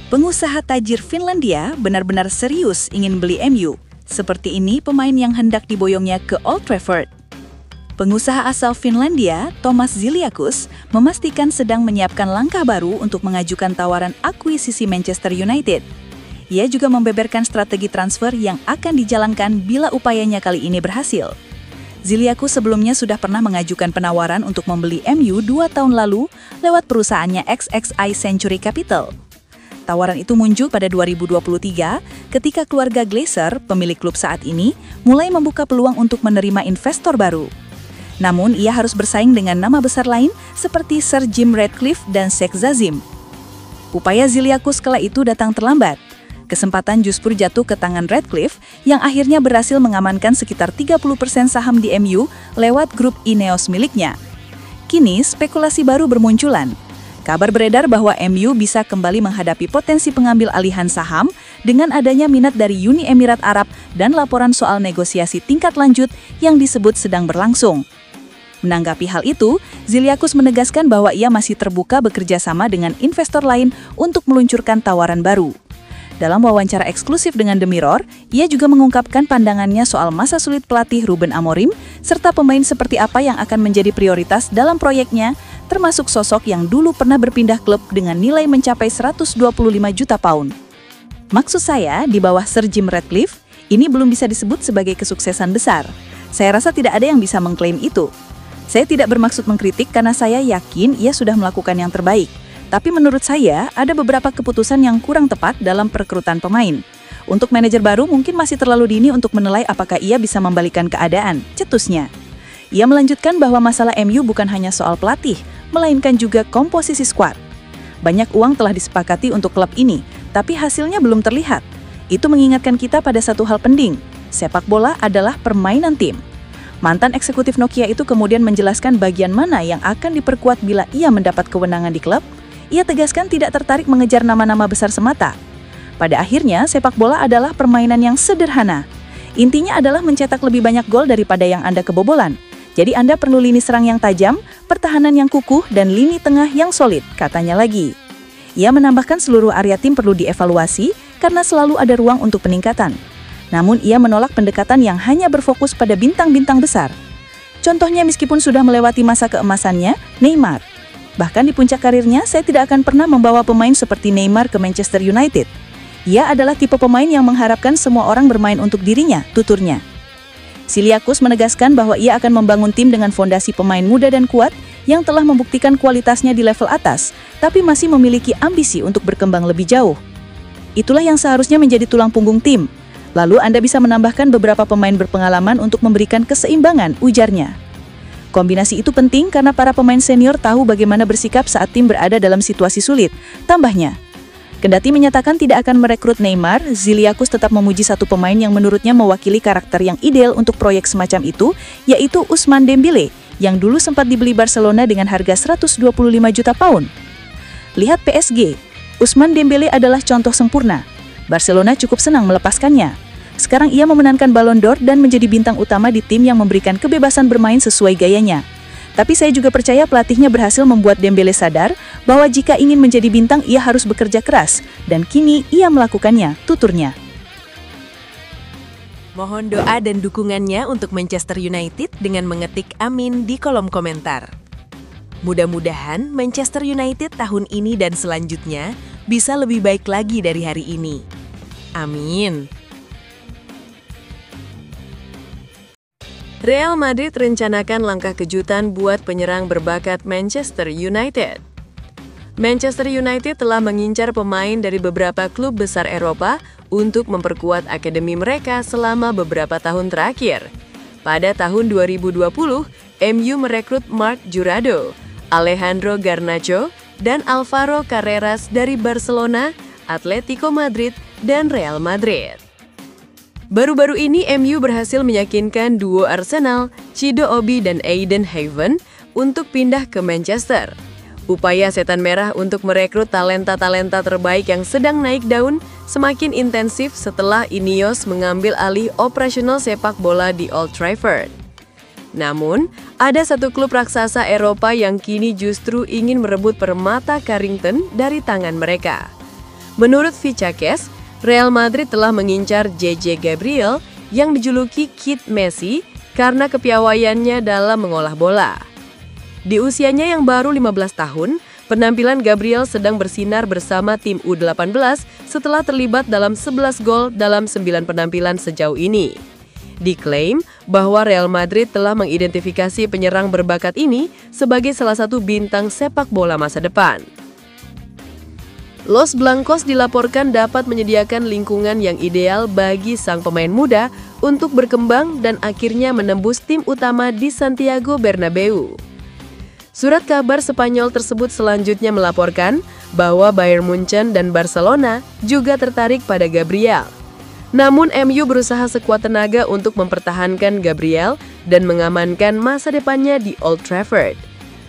Pengusaha tajir Finlandia benar-benar serius ingin beli MU. Seperti ini pemain yang hendak diboyongnya ke Old Trafford. Pengusaha asal Finlandia, Thomas Ziliakus, memastikan sedang menyiapkan langkah baru untuk mengajukan tawaran akuisisi Manchester United. Ia juga membeberkan strategi transfer yang akan dijalankan bila upayanya kali ini berhasil. Ziliakus sebelumnya sudah pernah mengajukan penawaran untuk membeli MU 2 tahun lalu lewat perusahaannya XXI Century Capital. Tawaran itu muncul pada 2023 ketika keluarga Glazer, pemilik klub saat ini, mulai membuka peluang untuk menerima investor baru. Namun, ia harus bersaing dengan nama besar lain seperti Sir Jim Ratcliffe dan Sheikh Zazim. Upaya Ziliakus kala itu datang terlambat. Kesempatan justru jatuh ke tangan Ratcliffe yang akhirnya berhasil mengamankan sekitar 30% saham di MU lewat grup Ineos miliknya. Kini, spekulasi baru bermunculan. Kabar beredar bahwa MU bisa kembali menghadapi potensi pengambil alihan saham dengan adanya minat dari Uni Emirat Arab dan laporan soal negosiasi tingkat lanjut yang disebut sedang berlangsung. Menanggapi hal itu, Ziliakus menegaskan bahwa ia masih terbuka bekerja sama dengan investor lain untuk meluncurkan tawaran baru. Dalam wawancara eksklusif dengan The Mirror, ia juga mengungkapkan pandangannya soal masa sulit pelatih Ruben Amorim, serta pemain seperti apa yang akan menjadi prioritas dalam proyeknya, termasuk sosok yang dulu pernah berpindah klub dengan nilai mencapai 125 juta pound. Maksud saya, di bawah Sir Jim Ratcliffe, ini belum bisa disebut sebagai kesuksesan besar. Saya rasa tidak ada yang bisa mengklaim itu. Saya tidak bermaksud mengkritik karena saya yakin ia sudah melakukan yang terbaik. Tapi menurut saya, ada beberapa keputusan yang kurang tepat dalam perekrutan pemain. Untuk manajer baru mungkin masih terlalu dini untuk menilai apakah ia bisa membalikan keadaan, cetusnya. Ia melanjutkan bahwa masalah MU bukan hanya soal pelatih, melainkan juga komposisi skuad. Banyak uang telah disepakati untuk klub ini, tapi hasilnya belum terlihat. Itu mengingatkan kita pada satu hal penting, sepak bola adalah permainan tim. Mantan eksekutif Nokia itu kemudian menjelaskan bagian mana yang akan diperkuat bila ia mendapat kewenangan di klub. Ia tegaskan tidak tertarik mengejar nama-nama besar semata. Pada akhirnya, sepak bola adalah permainan yang sederhana. Intinya adalah mencetak lebih banyak gol daripada yang Anda kebobolan. Jadi Anda perlu lini serang yang tajam, pertahanan yang kukuh, dan lini tengah yang solid, katanya lagi. Ia menambahkan seluruh area tim perlu dievaluasi karena selalu ada ruang untuk peningkatan. Namun ia menolak pendekatan yang hanya berfokus pada bintang-bintang besar. Contohnya meskipun sudah melewati masa keemasannya, Neymar. Bahkan di puncak karirnya, saya tidak akan pernah membawa pemain seperti Neymar ke Manchester United. Ia adalah tipe pemain yang mengharapkan semua orang bermain untuk dirinya, tuturnya. Ziliakus menegaskan bahwa ia akan membangun tim dengan fondasi pemain muda dan kuat yang telah membuktikan kualitasnya di level atas, tapi masih memiliki ambisi untuk berkembang lebih jauh. Itulah yang seharusnya menjadi tulang punggung tim. Lalu Anda bisa menambahkan beberapa pemain berpengalaman untuk memberikan keseimbangan, ujarnya. Kombinasi itu penting karena para pemain senior tahu bagaimana bersikap saat tim berada dalam situasi sulit, tambahnya. Kendati menyatakan tidak akan merekrut Neymar, Ziliakus tetap memuji satu pemain yang menurutnya mewakili karakter yang ideal untuk proyek semacam itu, yaitu Ousmane Dembélé, yang dulu sempat dibeli Barcelona dengan harga 125 juta pound. Lihat PSG, Ousmane Dembélé adalah contoh sempurna. Barcelona cukup senang melepaskannya. Sekarang ia memenangkan Ballon d'Or dan menjadi bintang utama di tim yang memberikan kebebasan bermain sesuai gayanya. Tapi saya juga percaya pelatihnya berhasil membuat Dembélé sadar bahwa jika ingin menjadi bintang ia harus bekerja keras, dan kini ia melakukannya, tuturnya. Mohon doa dan dukungannya untuk Manchester United dengan mengetik amin di kolom komentar. Mudah-mudahan Manchester United tahun ini dan selanjutnya bisa lebih baik lagi dari hari ini. Amin. Real Madrid rencanakan langkah kejutan buat penyerang berbakat Manchester United. Manchester United telah mengincar pemain dari beberapa klub besar Eropa untuk memperkuat akademi mereka selama beberapa tahun terakhir. Pada tahun 2020, MU merekrut Marc Jurado, Alejandro Garnacho, dan Alvaro Carreras dari Barcelona, Atletico Madrid, dan Real Madrid. Baru-baru ini MU berhasil meyakinkan duo Arsenal, Chido Obi dan Aiden Haven untuk pindah ke Manchester. Upaya Setan Merah untuk merekrut talenta-talenta terbaik yang sedang naik daun semakin intensif setelah Ineos mengambil alih operasional sepak bola di Old Trafford. Namun, ada satu klub raksasa Eropa yang kini justru ingin merebut permata Carrington dari tangan mereka. Menurut Vichakes, Real Madrid telah mengincar JJ Gabriel yang dijuluki Kid Messi karena kepiawaiannya dalam mengolah bola. Di usianya yang baru 15 tahun, penampilan Gabriel sedang bersinar bersama tim U18 setelah terlibat dalam 11 gol dalam 9 penampilan sejauh ini. Diklaim bahwa Real Madrid telah mengidentifikasi penyerang berbakat ini sebagai salah satu bintang sepak bola masa depan. Los Blancos dilaporkan dapat menyediakan lingkungan yang ideal bagi sang pemain muda untuk berkembang dan akhirnya menembus tim utama di Santiago Bernabeu. Surat kabar Spanyol tersebut selanjutnya melaporkan bahwa Bayern Munchen dan Barcelona juga tertarik pada Gabriel. Namun MU berusaha sekuat tenaga untuk mempertahankan Gabriel dan mengamankan masa depannya di Old Trafford.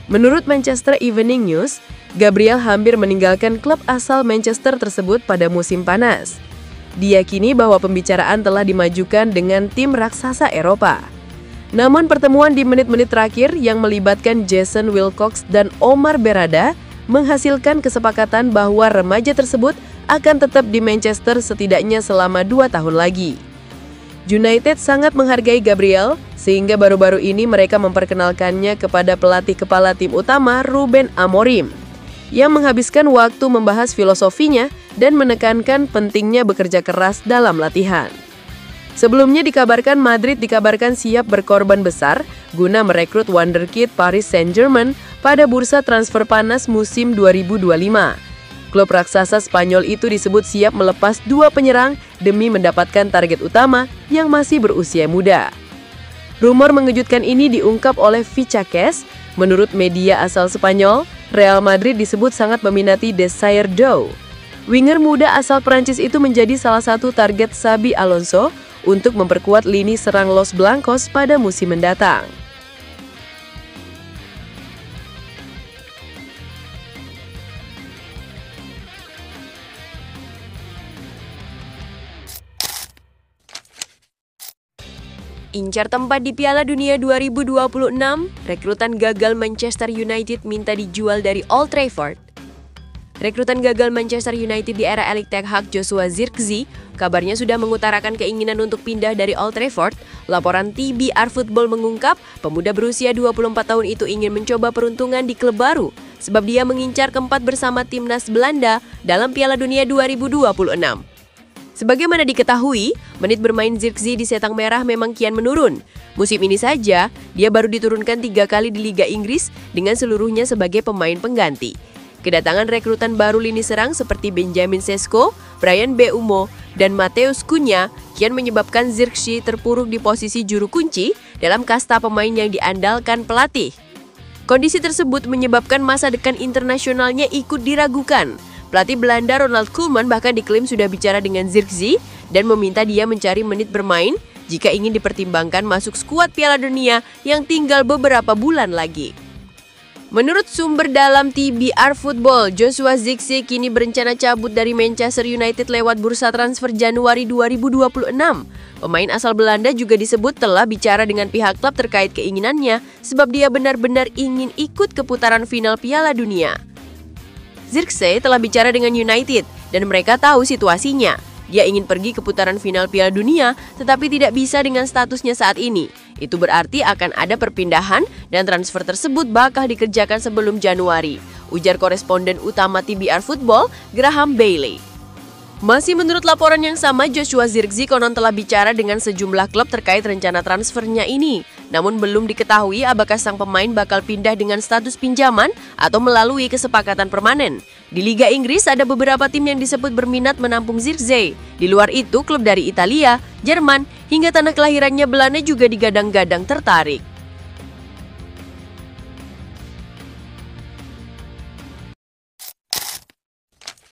Menurut Manchester Evening News, Gabriel hampir meninggalkan klub asal Manchester tersebut pada musim panas. Diyakini bahwa pembicaraan telah dimajukan dengan tim raksasa Eropa. Namun pertemuan di menit-menit terakhir yang melibatkan Jason Wilcox dan Omar Berrada menghasilkan kesepakatan bahwa remaja tersebut akan tetap di Manchester setidaknya selama 2 tahun lagi. United sangat menghargai Gabriel, sehingga baru-baru ini mereka memperkenalkannya kepada pelatih kepala tim utama Ruben Amorim, yang menghabiskan waktu membahas filosofinya dan menekankan pentingnya bekerja keras dalam latihan. Sebelumnya dikabarkan Madrid siap berkorban besar guna merekrut wonderkid Paris Saint-Germain pada bursa transfer panas musim 2025. Klub raksasa Spanyol itu disebut siap melepas 2 penyerang demi mendapatkan target utama yang masih berusia muda. Rumor mengejutkan ini diungkap oleh Vichakes. Menurut media asal Spanyol, Real Madrid disebut sangat meminati Desire Dow. Winger muda asal Prancis itu menjadi salah satu target Xabi Alonso untuk memperkuat lini serang Los Blancos pada musim mendatang. Incar tempat di Piala Dunia 2026, rekrutan gagal Manchester United minta dijual dari Old Trafford. Rekrutan gagal Manchester United di era Erik ten Hag, Joshua Zirkzee, kabarnya sudah mengutarakan keinginan untuk pindah dari Old Trafford. Laporan TBR Football mengungkap, pemuda berusia 24 tahun itu ingin mencoba peruntungan di klub baru, sebab dia mengincar keempat bersama timnas Belanda dalam Piala Dunia 2026. Sebagaimana diketahui, menit bermain Zirkzee di Setang Merah memang kian menurun. Musim ini saja, dia baru diturunkan 3 kali di Liga Inggris dengan seluruhnya sebagai pemain pengganti. Kedatangan rekrutan baru lini serang seperti Benjamin Sesko, Bryan Mbeumo, dan Matheus Cunha kian menyebabkan Zirkzee terpuruk di posisi juru kunci dalam kasta pemain yang diandalkan pelatih. Kondisi tersebut menyebabkan masa depan internasionalnya ikut diragukan. Pelatih Belanda Ronald Koeman bahkan diklaim sudah bicara dengan Zirkzee dan meminta dia mencari menit bermain jika ingin dipertimbangkan masuk skuad Piala Dunia yang tinggal beberapa bulan lagi. Menurut sumber dalam TBR Football, Joshua Zirkzee kini berencana cabut dari Manchester United lewat bursa transfer Januari 2026. Pemain asal Belanda juga disebut telah bicara dengan pihak klub terkait keinginannya sebab dia benar-benar ingin ikut ke putaran final Piala Dunia. Zirkzee telah bicara dengan United dan mereka tahu situasinya. Dia ingin pergi ke putaran final Piala Dunia tetapi tidak bisa dengan statusnya saat ini. Itu berarti akan ada perpindahan dan transfer tersebut bakal dikerjakan sebelum Januari, ujar koresponden utama TBR Football, Graham Bailey. Masih menurut laporan yang sama, Joshua Zirkzee konon telah bicara dengan sejumlah klub terkait rencana transfernya ini. Namun belum diketahui apakah sang pemain bakal pindah dengan status pinjaman atau melalui kesepakatan permanen. Di Liga Inggris ada beberapa tim yang disebut berminat menampung Zirkzee. Di luar itu, klub dari Italia, Jerman, hingga tanah kelahirannya Belanda juga digadang-gadang tertarik.